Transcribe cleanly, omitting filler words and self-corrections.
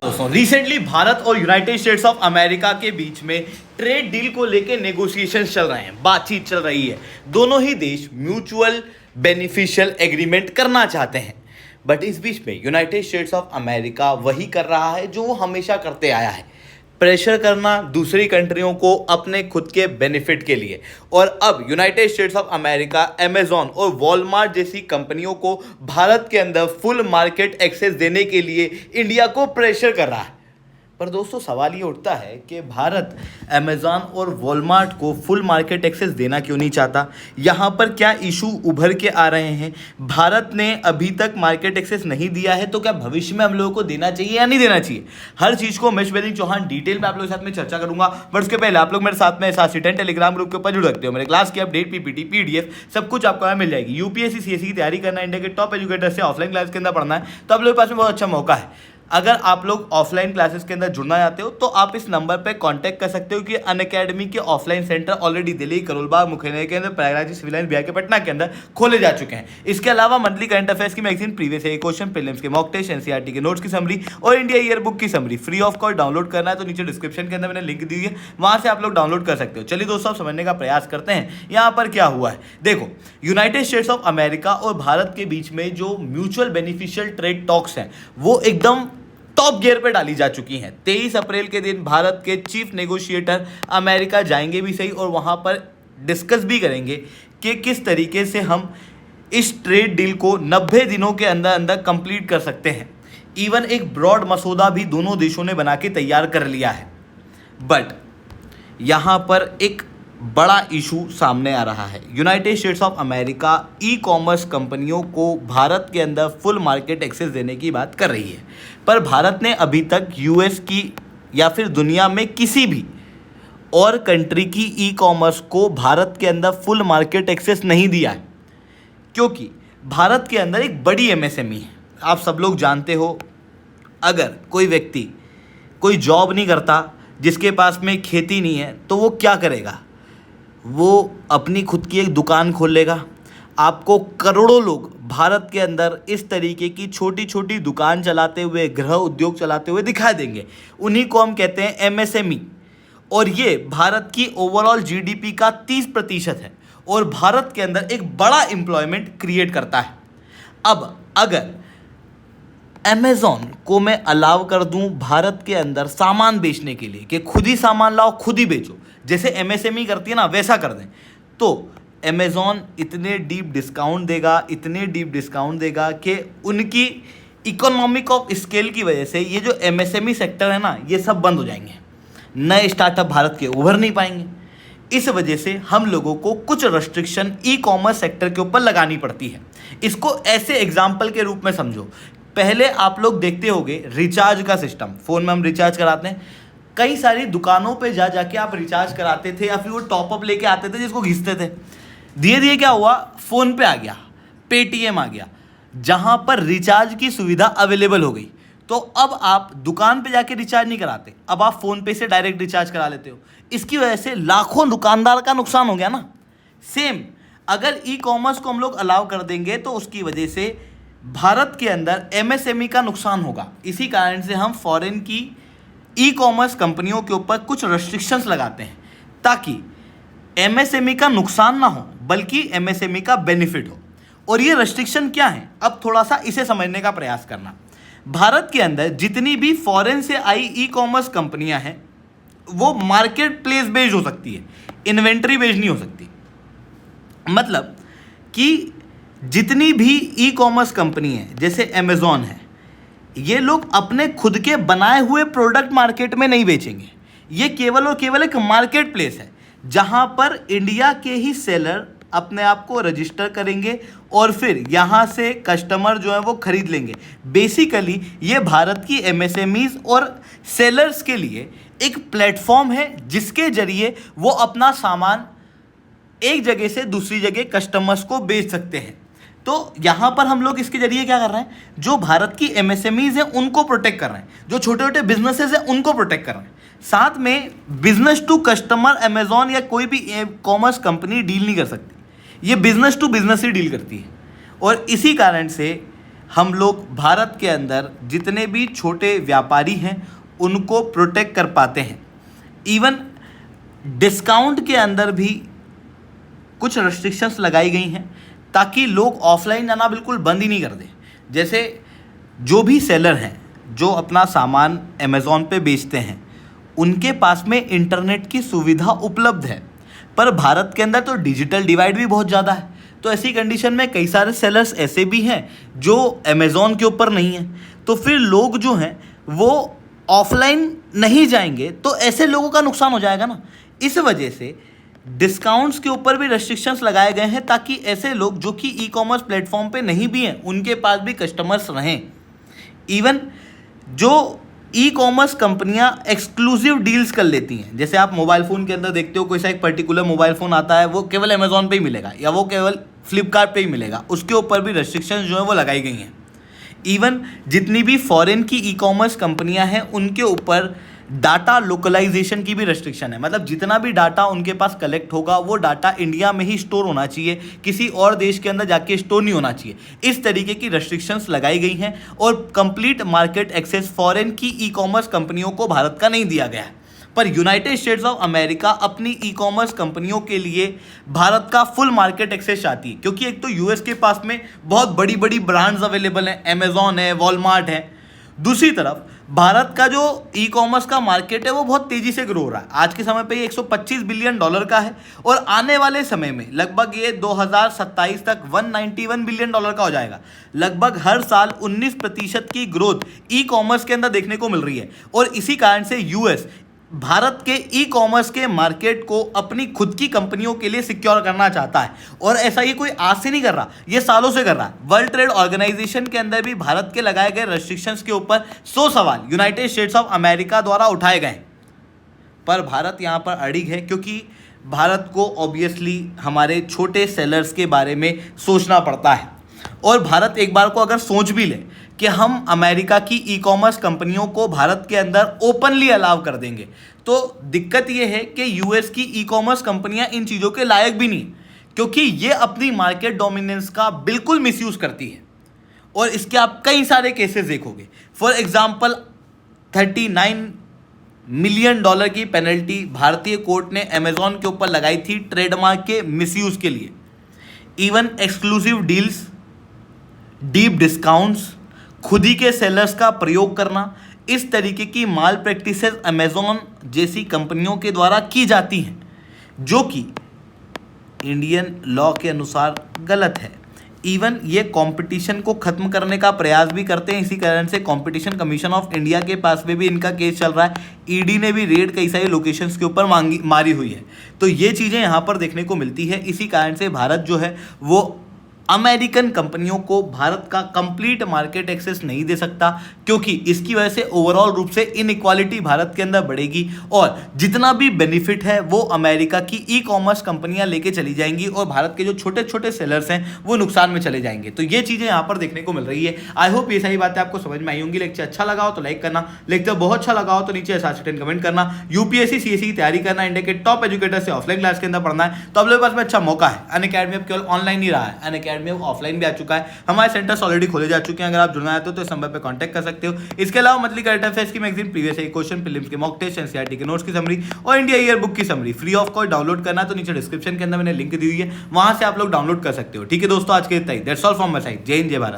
दोस्तों रिसेंटली भारत और United states of America के बीच में ट्रेड डील को लेकर नेगोशिएशंस चल रहे हैं, बातचीत चल रही है। दोनों ही देश म्यूचुअल बेनिफिशियल एग्रीमेंट करना चाहते हैं, बट इस बीच में यूनाइटेड स्टेट्स ऑफ अमेरिका वही कर रहा है जो वो हमेशा करते आया है, प्रेशर करना दूसरी कंट्रियों को अपने खुद के बेनिफिट के लिए। और अब United states of America Amazon और वॉलमार्ट जैसी कंपनियों को भारत के अंदर फुल मार्केट एक्सेस देने के लिए इंडिया को प्रेशर कर रहा है। पर दोस्तों सवाल ये उठता है कि भारत अमेजॉन और वॉलमार्ट को फुल मार्केट एक्सेस देना क्यों नहीं चाहता? यहाँ पर क्या इशू उभर के आ रहे हैं? भारत ने अभी तक मार्केट एक्सेस नहीं दिया है, तो क्या भविष्य में हम लोगों को देना चाहिए या नहीं देना चाहिए? हर चीज़ को मैं वेदिक चौहान डिटेल में आप लोगों के साथ में चर्चा करूंगा। बट उसके पहले आप लोग मेरे साथ में साथ टेलीग्राम ग्रुप के ऊपर जुड़ सकते हो। मेरे क्लास की अपडेट, पीपीटी, पीडीएफ सब कुछ आपको यहाँ मिल जाएगी। यूपीएससी सीएससी की तैयारी करना है, इंडिया के टॉप एजुकेटर से ऑफलाइन क्लास के अंदर पढ़ना है, तो आप लोगों के पास में बहुत अच्छा मौका है। अगर आप लोग ऑफलाइन क्लासेस के अंदर जुड़ना चाहते हो तो आप इस नंबर पे कांटेक्ट कर सकते हो कि अनअकैडमी के offline centre already Delhi, Karol Bagh, Mukheria के अंदर, प्रयागराज, सिविल लाइन, बिहार के पटना के अंदर खोले जा चुके हैं। इसके अलावा मंथली करंट अफेयर्स की magazine, previous year question, prelims के मॉक टेस्ट, एनसीईआरटी के नोट्स की समरी और इंडिया ईयर बुक की summary free of cost download करना है तो नीचे डिस्क्रिप्शन के अंदर मैंने लिंक दी है, वहां से आप लोग डाउनलोड कर सकते हो। चलिए दोस्तों, समझने का प्रयास करते हैं यहाँ पर क्या हुआ है। देखो, यूनाइटेड स्टेट्स ऑफ अमेरिका और भारत के बीच में जो म्यूचुअल बेनिफिशियल ट्रेड टॉक्स हैं वो एकदम टॉप गियर पे डाली जा चुकी हैं। 23 अप्रैल के दिन भारत के चीफ नेगोशिएटर अमेरिका जाएंगे भी सही और वहां पर डिस्कस भी करेंगे कि किस तरीके से हम इस ट्रेड डील को 90 दिनों के अंदर अंदर कंप्लीट कर सकते हैं। इवन एक ब्रॉड मसौदा भी दोनों देशों ने बना के तैयार कर लिया है। बट यहां पर एक बड़ा इशू सामने आ रहा है। United states of America e commerce कंपनियों को भारत के अंदर फुल मार्केट एक्सेस देने की बात कर रही है, पर भारत ने अभी तक यूएस की या फिर दुनिया में किसी भी और कंट्री की ई कॉमर्स को भारत के अंदर फुल मार्केट एक्सेस नहीं दिया है, क्योंकि भारत के अंदर एक बड़ी एमएसएमई है। आप सब लोग जानते हो, अगर कोई व्यक्ति कोई जॉब नहीं करता, जिसके पास में खेती नहीं है, तो वो क्या करेगा? वो अपनी खुद की एक दुकान खोल लेगा। आपको करोड़ों लोग भारत के अंदर इस तरीके की छोटी छोटी दुकान चलाते हुए, गृह उद्योग चलाते हुए दिखाई देंगे। उन्हीं को हम कहते हैं एमएसएमई, और ये भारत की ओवरऑल जीडीपी का 30% है और भारत के अंदर एक बड़ा एम्प्लॉयमेंट क्रिएट करता है। अब अगर अमेज़ॉन को मैं अलाउ कर दूं भारत के अंदर सामान बेचने के लिए कि खुद ही सामान लाओ, खुद ही बेचो, जैसे एमएसएमई करती है ना, वैसा कर दें, तो अमेज़ॉन इतने डीप डिस्काउंट देगा कि उनकी इकोनॉमिक ऑफ स्केल की वजह से ये जो एमएसएमई सेक्टर है ना, ये सब बंद हो जाएंगे। नए स्टार्टअप भारत के उभर नहीं पाएंगे। इस वजह से हम लोगों को कुछ रेस्ट्रिक्शन ई कॉमर्स सेक्टर के ऊपर लगानी पड़ती है। इसको ऐसे एग्जाम्पल के रूप में समझो। पहले आप लोग देखते होंगे रिचार्ज का सिस्टम, फ़ोन में हम रिचार्ज कराते हैं, कई सारी दुकानों पे जाके आप रिचार्ज कराते थे या फिर वो टॉपअप लेके आते थे जिसको घिसते थे। धीरे धीरे क्या हुआ, फ़ोन पे आ गया, पेटीएम आ गया, जहां पर रिचार्ज की सुविधा अवेलेबल हो गई। तो अब आप दुकान पे जाके रिचार्ज नहीं कराते, अब आप फ़ोन पे से डायरेक्ट रिचार्ज करा लेते हो। इसकी वजह से लाखों दुकानदार का नुकसान हो गया ना। सेम अगर ई कॉमर्स को हम लोग अलाउ कर देंगे तो उसकी वजह से भारत के अंदर एमएसएमई का नुकसान होगा। इसी कारण से हम फॉरेन की ई कॉमर्स कंपनियों के ऊपर कुछ रेस्ट्रिक्शंस लगाते हैं, ताकि एमएसएमई का नुकसान ना हो बल्कि एमएसएमई का बेनिफिट हो। और ये रेस्ट्रिक्शन क्या है, अब थोड़ा सा इसे समझने का प्रयास करना। भारत के अंदर जितनी भी फॉरेन से आई ई कॉमर्स कंपनियां हैं वो मार्केट प्लेस बेस्ड हो सकती है, इन्वेंट्री बेस्ड नहीं हो सकती। मतलब कि जितनी भी ई कॉमर्स कंपनी है जैसे अमेज़ॉन है, ये लोग अपने खुद के बनाए हुए प्रोडक्ट मार्केट में नहीं बेचेंगे। ये केवल और केवल एक मार्केट प्लेस है जहां पर इंडिया के ही सेलर अपने आप को रजिस्टर करेंगे और फिर यहाँ से कस्टमर जो है वो खरीद लेंगे। बेसिकली ये भारत की एमएसएमईज और सेलर्स के लिए एक प्लेटफॉर्म है जिसके जरिए वो अपना सामान एक जगह से दूसरी जगह कस्टमर्स को बेच सकते हैं। तो यहाँ पर हम लोग इसके जरिए क्या कर रहे हैं, जो भारत की एमएसएमईज हैं उनको प्रोटेक्ट कर रहे हैं, जो छोटे छोटे बिजनेसेस हैं उनको प्रोटेक्ट कर रहे हैं। साथ में बिजनेस टू कस्टमर अमेज़ॉन या कोई भी कॉमर्स कंपनी डील नहीं कर सकती, ये बिजनेस टू बिजनेस ही डील करती है। और इसी कारण से हम लोग भारत के अंदर जितने भी छोटे व्यापारी हैं उनको प्रोटेक्ट कर पाते हैं। इवन डिस्काउंट के अंदर भी कुछ रेस्ट्रिक्शंस लगाई गई हैं ताकि लोग ऑफलाइन जाना बिल्कुल बंद ही नहीं कर दें। जैसे जो भी सेलर हैं जो अपना सामान अमेज़ॉन पे बेचते हैं उनके पास में इंटरनेट की सुविधा उपलब्ध है, पर भारत के अंदर तो डिजिटल डिवाइड भी बहुत ज़्यादा है। तो ऐसी कंडीशन में कई सारे सेलर्स ऐसे भी हैं जो अमेज़ॉन के ऊपर नहीं हैं, तो फिर लोग जो हैं वो ऑफलाइन नहीं जाएंगे, तो ऐसे लोगों का नुकसान हो जाएगा ना। इस वजह से डिस्काउंट्स के ऊपर भी रेस्ट्रिक्शंस लगाए गए हैं ताकि ऐसे लोग जो कि ई कॉमर्स प्लेटफॉर्म पे नहीं भी हैं उनके पास भी कस्टमर्स रहें। इवन जो ई कॉमर्स कंपनियां एक्सक्लूसिव डील्स कर लेती हैं, जैसे आप मोबाइल फ़ोन के अंदर देखते हो कोई सा एक पर्टिकुलर मोबाइल फ़ोन आता है वो केवल अमेज़ॉन पे ही मिलेगा या वो केवल फ्लिपकार्ट पे ही मिलेगा, उसके ऊपर भी रेस्ट्रिक्शंस जो है वो लगाई गई हैं। इवन जितनी भी फॉरेन की ई कॉमर्स कंपनियां हैं उनके ऊपर डाटा लोकलाइजेशन की भी रेस्ट्रिक्शन है, मतलब जितना भी डाटा उनके पास कलेक्ट होगा वो डाटा इंडिया में ही स्टोर होना चाहिए, किसी और देश के अंदर जाके स्टोर नहीं होना चाहिए। इस तरीके की रेस्ट्रिक्शंस लगाई गई हैं और कंप्लीट मार्केट एक्सेस फॉरेन की ई कॉमर्स कंपनियों को भारत का नहीं दिया गया है। पर यूनाइटेड स्टेट्स ऑफ अमेरिका अपनी ई कॉमर्स कंपनियों के लिए भारत का फुल मार्केट एक्सेस चाहती है, क्योंकि एक तो यूएस के पास में बहुत बड़ी बड़ी ब्रांड्स अवेलेबल हैं, अमेज़ॉन है, वॉलमार्ट है। दूसरी तरफ भारत का जो ई कॉमर्स का मार्केट है वो बहुत तेज़ी से ग्रो हो रहा है। आज के समय पे ये $125 बिलियन का है और आने वाले समय में लगभग ये 2027 तक $191 बिलियन का हो जाएगा। लगभग हर साल 19% की ग्रोथ ई कॉमर्स के अंदर देखने को मिल रही है और इसी कारण से यूएस भारत के ई कॉमर्स के मार्केट को अपनी खुद की कंपनियों के लिए सिक्योर करना चाहता है। और ऐसा ये कोई आज से नहीं कर रहा, ये सालों से कर रहा है। वर्ल्ड ट्रेड ऑर्गेनाइजेशन के अंदर भी भारत के लगाए गए रेस्ट्रिक्शंस के ऊपर 100 सवाल यूनाइटेड स्टेट्स ऑफ अमेरिका द्वारा उठाए गए, पर भारत यहाँ पर अड़िग है, क्योंकि भारत को ऑब्वियसली हमारे छोटे सेलर्स के बारे में सोचना पड़ता है। और भारत एक बार को अगर सोच भी ले कि हम अमेरिका की ई कॉमर्स कंपनियों को भारत के अंदर ओपनली अलाउ कर देंगे, तो दिक्कत यह है कि यूएस की ई कॉमर्स कंपनियां इन चीज़ों के लायक भी नहीं, क्योंकि ये अपनी मार्केट डोमिनेंस का बिल्कुल मिसयूज करती है। और इसके आप कई सारे केसेस देखोगे। फॉर एग्जाम्पल $39 मिलियन की पेनल्टी भारतीय कोर्ट ने अमेज़ॉन के ऊपर लगाई थी ट्रेडमार्क के मिसयूज के लिए। Even exclusive deals, deep discounts, खुद ही के सेलर्स का प्रयोग करना, इस तरीके की माल प्रैक्टिसेस अमेज़ॉन जैसी कंपनियों के द्वारा की जाती हैं, जो कि इंडियन लॉ के अनुसार गलत है। इवन ये कंपटीशन को ख़त्म करने का प्रयास भी करते हैं। इसी कारण से कंपटीशन कमीशन ऑफ इंडिया के पास में भी इनका केस चल रहा है। ईडी ने भी रेड कई सारी लोकेशंस के ऊपर मारी हुई है। तो ये चीज़ें यहाँ पर देखने को मिलती है। इसी कारण से भारत जो है वो अमेरिकन कंपनियों को भारत का कंप्लीट मार्केट एक्सेस नहीं दे सकता, क्योंकि इसकी वजह से ओवरऑल रूप से इनइक्वालिटी भारत के अंदर बढ़ेगी और जितना भी बेनिफिट है वो अमेरिका की ई कॉमर्स कंपनियां लेके चली जाएंगी और भारत के जो छोटे छोटे सेलर्स हैं वो नुकसान में चले जाएंगे। तो ये चीज़ें यहाँ पर देखने को मिल रही है। आई होप ये सारी बातें आपको समझ में आई होंगी। लेक्चर अच्छा लगा हो तो लाइक करना, लेक्चर बहुत अच्छा लगा हो तो नीचे कमेंट करना। यूपीएससी सीएससी की तैयारी करना, इंडिया के टॉप एजुकेटर से ऑफलाइन क्लास के अंदर पढ़ना है तो आप लोगों के पास में अच्छा मौका है। अनअकैडमी अब केवल ऑनलाइन ही रहा है, अनअकैडमी ऑफलाइन भी आ चुका है। हमारे सेंटर्स ऑलरेडी खोले जा चुके हैं। अगर आप जुड़ना चाहते हो तो इस नंबर पे कांटेक्ट कर सकते हो। इसके अलावा मंथली करंट अफेयर्स की मैगजीन, प्रीवियस क्वेश्चन, प्रीलिम्स के मॉक टेस्ट, एनसीईआरटी के नोट्स की समरी और इंडिया ईयर बुक की summary free of cost download करना तो नीचे डिस्क्रिप्शन के अंदर मैंने लिंक दी हुई है, वहां से आप लोग डाउनलोड कर सकते हो। ठीक है दोस्तों, आज के इतना ही। That's all from my side. जय हिंद, जय भारत।